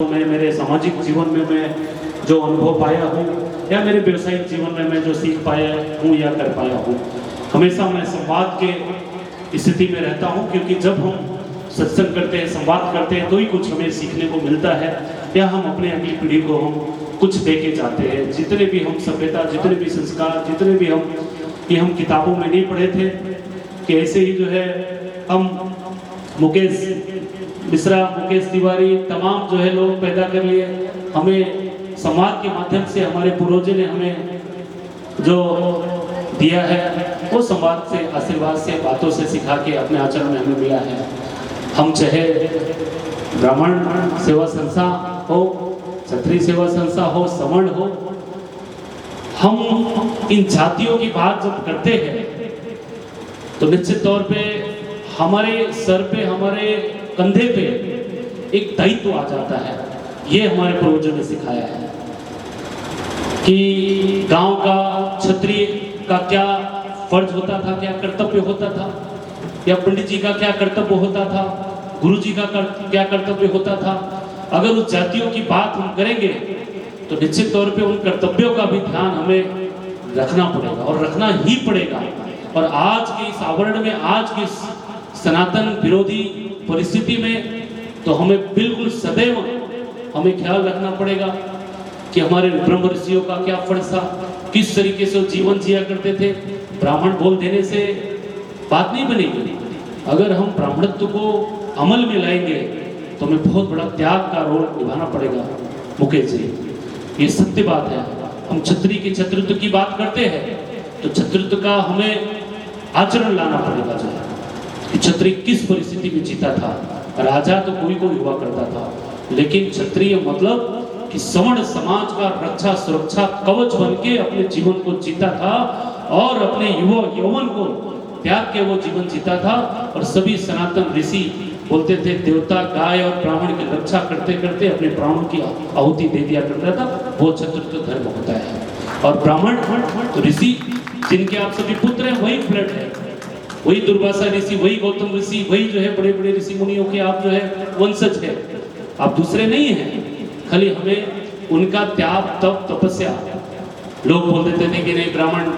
मैं मेरे सामाजिक जीवन में मैं जो अनुभव पाया हूँ या मेरे व्यवसायिक जीवन में मैं जो सीख पाया हूँ या कर पाया हूँ, हमेशा मैं संवाद के स्थिति में रहता हूँ, क्योंकि जब हम सत्संग करते हैं, संवाद करते हैं, तो ही कुछ हमें सीखने को मिलता है या हम अपने अगली पीढ़ी को हम कुछ दे के जाते हैं। जितने भी हम सभ्यता, जितने भी संस्कार, जितने भी हम किताबों में नहीं पढ़े थे कि ऐसे ही जो है हम मुकेश मिश्रा, मुकेश तिवारी, तमाम जो है लोग पैदा कर लिए। हमें समाज के माध्यम से हमारे पूर्वजों ने हमें जो दिया है वो संवाद से, आशीर्वाद से, बातों से सिखा के अपने आचरण में हमें मिला है। हम चाहे ब्राह्मण सेवा संस्था हो, क्षत्रिय सेवा संस्था हो, सवर्ण हो, हम इन जातियों की बात जब करते हैं तो निश्चित तौर पे हमारे सर पे, हमारे कंधे पे एक दायित्व आ जाता है। ये हमारे पूर्वजों ने सिखाया है कि गांव का क्षत्रिय का क्या फर्ज होता था, क्या कर्तव्य होता था, या पंडित जी का क्या कर्तव्य होता था, गुरु जी का क्या कर्तव्य होता था। अगर उस जातियों की बात हम करेंगे तो निश्चित तौर पे उन कर्तव्यों का भी ध्यान हमें रखना पड़ेगा और रखना ही पड़ेगा। और आज के इस आवरण में, आज की सनातन विरोधी परिस्थिति में तो हमें बिल्कुल सदैव हमें ख्याल रखना पड़ेगा कि हमारे ब्रह्म ऋषियों का क्या फर्ज था, किस तरीके से वो जीवन जिया करते थे। ब्राह्मण बोल देने से बात नहीं बनेगी। अगर हम ब्राह्मणत्व को अमल में लाएंगे तो हमें बहुत बड़ा त्याग का रोल निभाना पड़ेगा। मुकेश जी, ये सत्य बात है। हम क्षत्रिय के छत्रत्व की बात करते हैं तो छत्रत्व का हमें आचरण लाना पड़ेगा। जो है कि क्षत्रिय किस परिस्थिति में जीता था। राजा तो कोई कोई हुआ करता था, लेकिन क्षत्रिय मतलब कि सवर्ण समाज का रक्षा सुरक्षा कवच बन के अपने जीवन को जीता था और अपने यौवन को त्याग के वो जीवन जीता था। और सभी सनातन ऋषि बोलते थे देवता गाय और ब्राह्मण की रक्षा करते करते अपने प्राणों की आहुति दे दिया करता था। वो छत्रत्व धर्म होता है। और ब्राह्मण तो ऋषि जिनके आप सभी पुत्र हैं, वही फ्लड है, वही दुर्वासा ऋषि, वही गौतम ऋषि, वही जो है बड़े बड़े ऋषि मुनियों के आप जो है वंशज है। आप दूसरे नहीं हैं। खाली हमें उनका त्याग, तप, तपस्या, लोग बोल देते थे कि नहीं ब्राह्मण